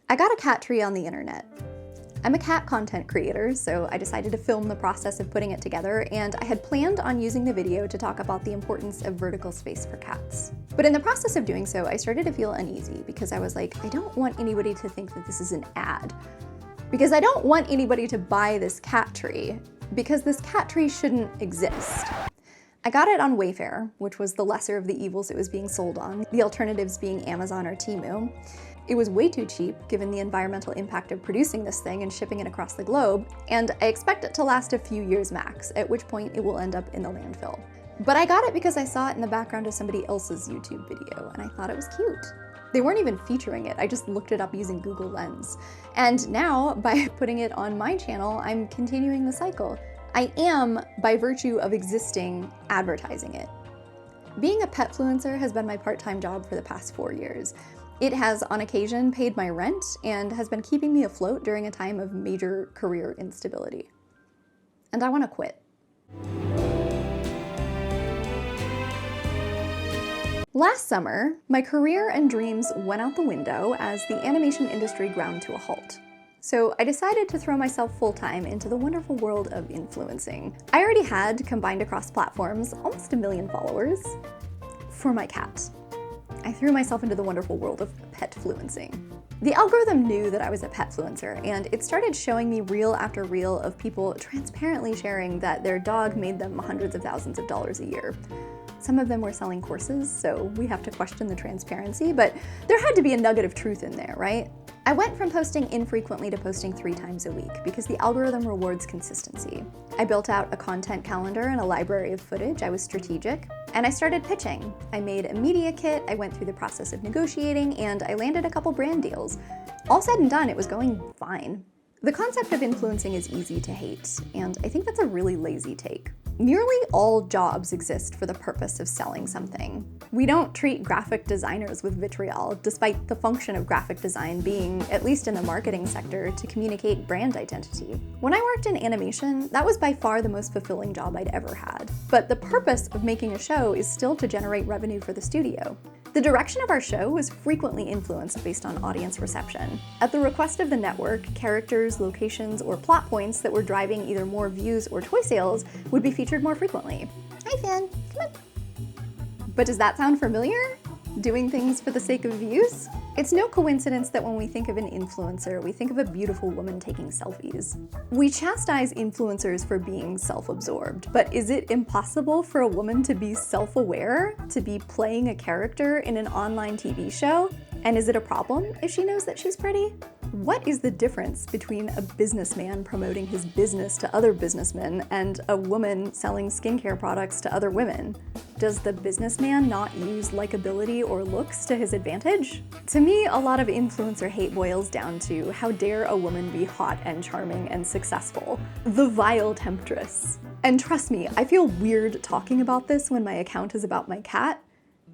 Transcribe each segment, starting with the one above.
I got a cat tree on the internet. I'm a cat content creator, so I decided to film the process of putting it together, and I had planned on using the video to talk about the importance of vertical space for cats. But in the process of doing so, I started to feel uneasy because I was like, I don't want anybody to think that this is an ad. Because I don't want anybody to buy this cat tree, because this cat tree shouldn't exist. I got it on Wayfair, which was the lesser of the evils it was being sold on, the alternatives being Amazon or Temu. It was way too cheap, given the environmental impact of producing this thing and shipping it across the globe, and I expect it to last a few years max, at which point it will end up in the landfill. But I got it because I saw it in the background of somebody else's YouTube video, and I thought it was cute. They weren't even featuring it, I just looked it up using Google Lens. And now, by putting it on my channel, I'm continuing the cycle. I am, by virtue of existing, advertising it. Being a petfluencer has been my part-time job for the past 4 years. It has, on occasion, paid my rent and has been keeping me afloat during a time of major career instability. And I want to quit. Last summer, my career and dreams went out the window as the animation industry ground to a halt. So I decided to throw myself full-time into the wonderful world of influencing. I already had, combined across platforms, almost 1 million followers for my cat. I threw myself into the wonderful world of petfluencing. The algorithm knew that I was a petfluencer, and it started showing me reel after reel of people transparently sharing that their dog made them hundreds of thousands of dollars a year. Some of them were selling courses, so we have to question the transparency, but there had to be a nugget of truth in there, right? I went from posting infrequently to posting 3 times a week because the algorithm rewards consistency. I built out a content calendar and a library of footage. I was strategic, and I started pitching. I made a media kit, I went through the process of negotiating, and I landed a couple brand deals. All said and done, it was going fine. The concept of influencing is easy to hate, and I think that's a really lazy take. Nearly all jobs exist for the purpose of selling something. We don't treat graphic designers with vitriol, despite the function of graphic design being, at least in the marketing sector, to communicate brand identity. When I worked in animation, that was by far the most fulfilling job I'd ever had. But the purpose of making a show is still to generate revenue for the studio. The direction of our show was frequently influenced based on audience reception. At the request of the network, characters, locations, or plot points that were driving either more views or toy sales would be featured more frequently. Hi, fan, come on. But does that sound familiar? Doing things for the sake of views? It's no coincidence that when we think of an influencer, we think of a beautiful woman taking selfies. We chastise influencers for being self-absorbed, but is it impossible for a woman to be self-aware, to be playing a character in an online TV show? And is it a problem if she knows that she's pretty? What is the difference between a businessman promoting his business to other businessmen and a woman selling skincare products to other women? Does the businessman not use likability or looks to his advantage? To me, a lot of influencer hate boils down to how dare a woman be hot and charming and successful? The vile temptress. And trust me, I feel weird talking about this when my account is about my cat.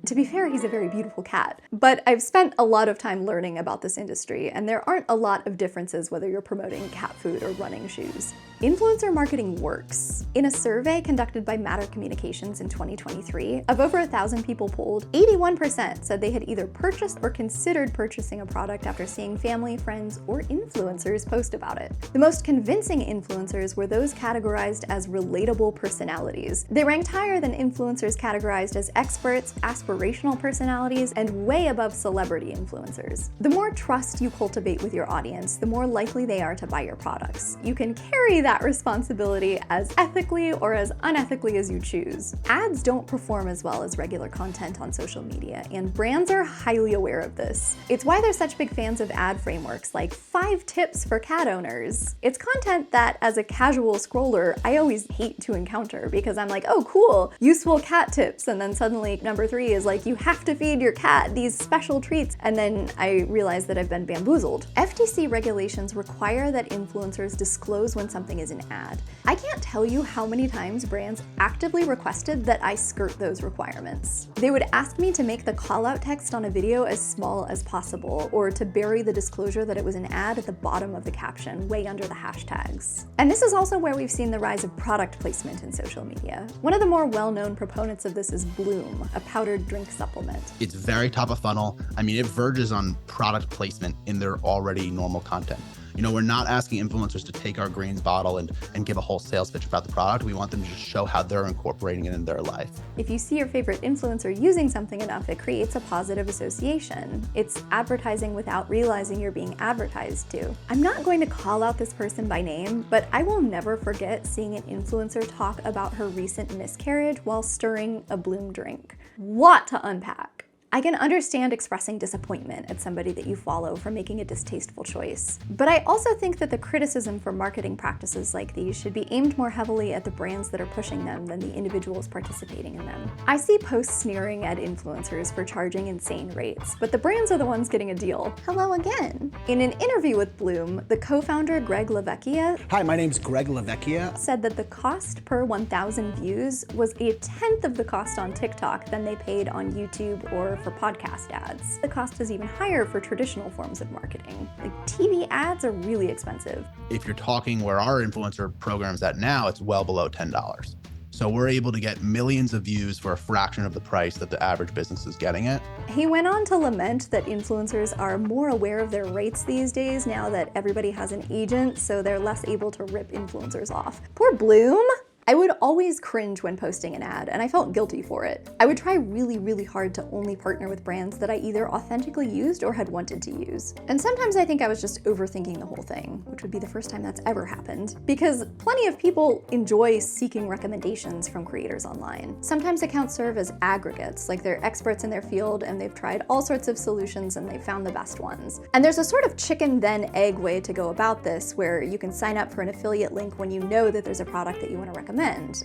To be fair, he's a very beautiful cat. But I've spent a lot of time learning about this industry, and there aren't a lot of differences whether you're promoting cat food or running shoes. Influencer marketing works. In a survey conducted by Matter Communications in 2023, of over 1,000 people polled, 81% said they had either purchased or considered purchasing a product after seeing family, friends, or influencers post about it. The most convincing influencers were those categorized as relatable personalities. They ranked higher than influencers categorized as experts, aspirational personalities, and way above celebrity influencers. The more trust you cultivate with your audience, the more likely they are to buy your products. You can carry that responsibility as ethically or as unethically as you choose. Ads don't perform as well as regular content on social media, and brands are highly aware of this. It's why they're such big fans of ad frameworks like 5 tips for cat owners. It's content that, as a casual scroller, I always hate to encounter because I'm like, oh cool, useful cat tips, and then suddenly number 3 is like, you have to feed your cat these special treats, and then I realize that I've been bamboozled. FTC regulations require that influencers disclose when something is an ad. I can't tell you how many times brands actively requested that I skirt those requirements. They would ask me to make the call-out text on a video as small as possible, or to bury the disclosure that it was an ad at the bottom of the caption, way under the hashtags. And this is also where we've seen the rise of product placement in social media. One of the more well-known proponents of this is Bloom, a powdered drink supplement. It's very top of funnel. I mean, it verges on product placement in their already normal content. You know, we're not asking influencers to take our greens bottle and give a whole sales pitch about the product. We want them to just show how they're incorporating it in their life. If you see your favorite influencer using something enough, it creates a positive association. It's advertising without realizing you're being advertised to. I'm not going to call out this person by name, but I will never forget seeing an influencer talk about her recent miscarriage while stirring a Bloom drink. Lot to unpack. I can understand expressing disappointment at somebody that you follow for making a distasteful choice. But I also think that the criticism for marketing practices like these should be aimed more heavily at the brands that are pushing them than the individuals participating in them. I see posts sneering at influencers for charging insane rates, but the brands are the ones getting a deal. Hello again. In an interview with Bloom, the co-founder Greg LaVecchia Hi, my name's Greg LaVecchia. said that the cost per 1,000 views was a tenth of the cost on TikTok than they paid on YouTube or for podcast ads. The cost is even higher for traditional forms of marketing. Like TV ads are really expensive. If you're talking where our influencer program's at now, it's well below $10. So we're able to get millions of views for a fraction of the price that the average business is getting it. He went on to lament that influencers are more aware of their rates these days now that everybody has an agent, so they're less able to rip influencers off. Poor Bloom! I would always cringe when posting an ad, and I felt guilty for it. I would try really, really hard to only partner with brands that I either authentically used or had wanted to use. And sometimes I think I was just overthinking the whole thing, which would be the first time that's ever happened, because plenty of people enjoy seeking recommendations from creators online. Sometimes accounts serve as aggregates, like they're experts in their field and they've tried all sorts of solutions and they've found the best ones. And there's a sort of chicken then egg way to go about this, where you can sign up for an affiliate link when you know that there's a product that you want to recommend.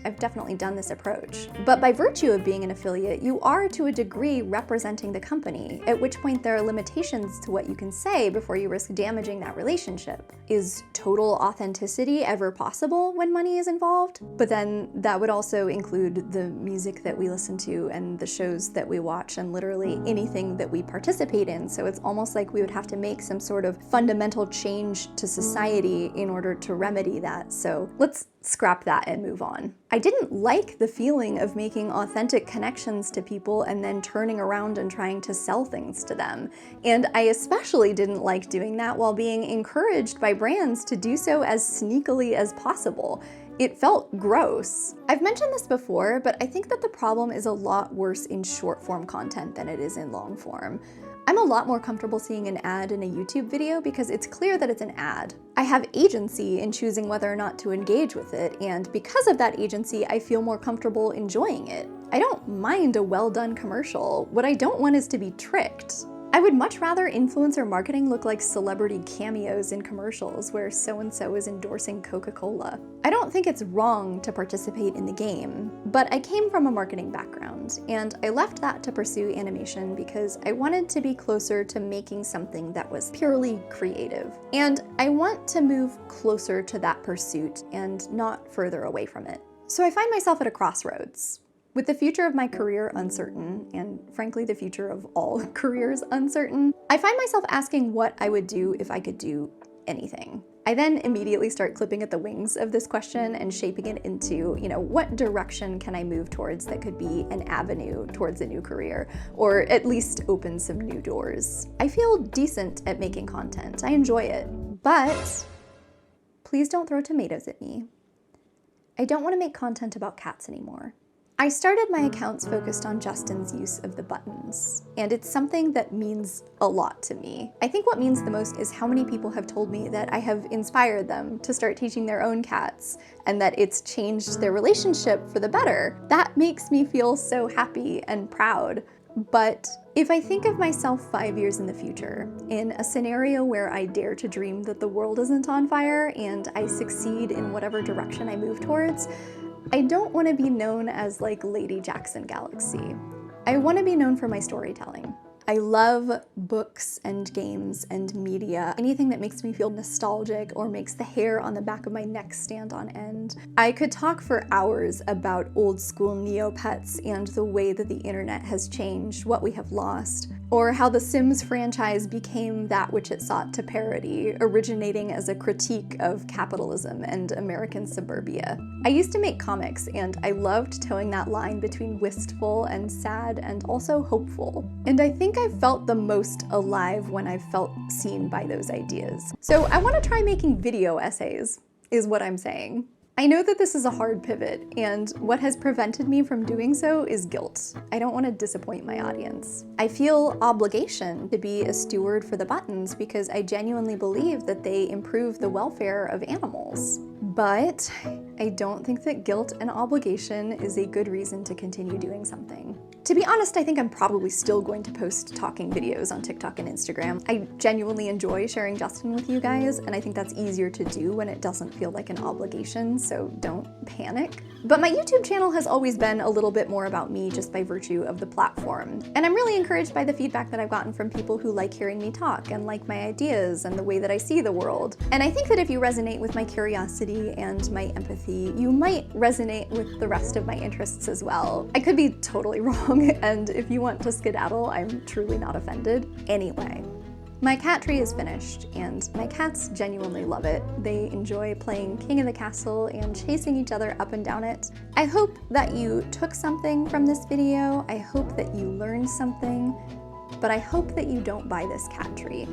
I've definitely done this approach. But by virtue of being an affiliate, you are to a degree representing the company, at which point there are limitations to what you can say before you risk damaging that relationship. Is total authenticity ever possible when money is involved? But then that would also include the music that we listen to and the shows that we watch and literally anything that we participate in. So it's almost like we would have to make some sort of fundamental change to society in order to remedy that. So let's scrap that and move on. I didn't like the feeling of making authentic connections to people and then turning around and trying to sell things to them. And I especially didn't like doing that while being encouraged by brands to do so as sneakily as possible. It felt gross. I've mentioned this before, but I think that the problem is a lot worse in short form content than it is in long form. I'm a lot more comfortable seeing an ad in a YouTube video because it's clear that it's an ad. I have agency in choosing whether or not to engage with it, and because of that agency, I feel more comfortable enjoying it. I don't mind a well-done commercial. What I don't want is to be tricked. I would much rather influencer marketing look like celebrity cameos in commercials where so-and-so is endorsing Coca-Cola. I don't think it's wrong to participate in the game, but I came from a marketing background, and I left that to pursue animation because I wanted to be closer to making something that was purely creative. And I want to move closer to that pursuit and not further away from it. So I find myself at a crossroads. With the future of my career uncertain, and frankly the future of all careers uncertain, I find myself asking what I would do if I could do anything. I then immediately start clipping at the wings of this question and shaping it into, what direction can I move towards that could be an avenue towards a new career, or at least open some new doors. I feel decent at making content. I enjoy it, but please don't throw tomatoes at me. I don't want to make content about cats anymore. I started my accounts focused on Justin's use of the buttons, and it's something that means a lot to me. I think what means the most is how many people have told me that I have inspired them to start teaching their own cats, and that it's changed their relationship for the better. That makes me feel so happy and proud. But if I think of myself 5 years in the future, in a scenario where I dare to dream that the world isn't on fire and I succeed in whatever direction I move towards, I don't want to be known as like Lady Jackson Galaxy. I want to be known for my storytelling. I love books and games and media, anything that makes me feel nostalgic or makes the hair on the back of my neck stand on end. I could talk for hours about old school Neopets and the way that the internet has changed, what we have lost, or how the Sims franchise became that which it sought to parody, originating as a critique of capitalism and American suburbia. I used to make comics, and I loved towing that line between wistful and sad and also hopeful. And I think I felt the most alive when I felt seen by those ideas. So I want to try making video essays, is what I'm saying. I know that this is a hard pivot, and what has prevented me from doing so is guilt. I don't want to disappoint my audience. I feel obligation to be a steward for the buttons because I genuinely believe that they improve the welfare of animals. But I don't think that guilt and obligation is a good reason to continue doing something. To be honest, I think I'm probably still going to post talking videos on TikTok and Instagram. I genuinely enjoy sharing Justin with you guys, and I think that's easier to do when it doesn't feel like an obligation, so don't panic. But my YouTube channel has always been a little bit more about me just by virtue of the platform. And I'm really encouraged by the feedback that I've gotten from people who like hearing me talk and like my ideas and the way that I see the world. And I think that if you resonate with my curiosity and my empathy, you might resonate with the rest of my interests as well. I could be totally wrong, and if you want to skedaddle, I'm truly not offended. Anyway. My cat tree is finished, and my cats genuinely love it. They enjoy playing King of the Castle and chasing each other up and down it. I hope that you took something from this video. I hope that you learned something, but I hope that you don't buy this cat tree.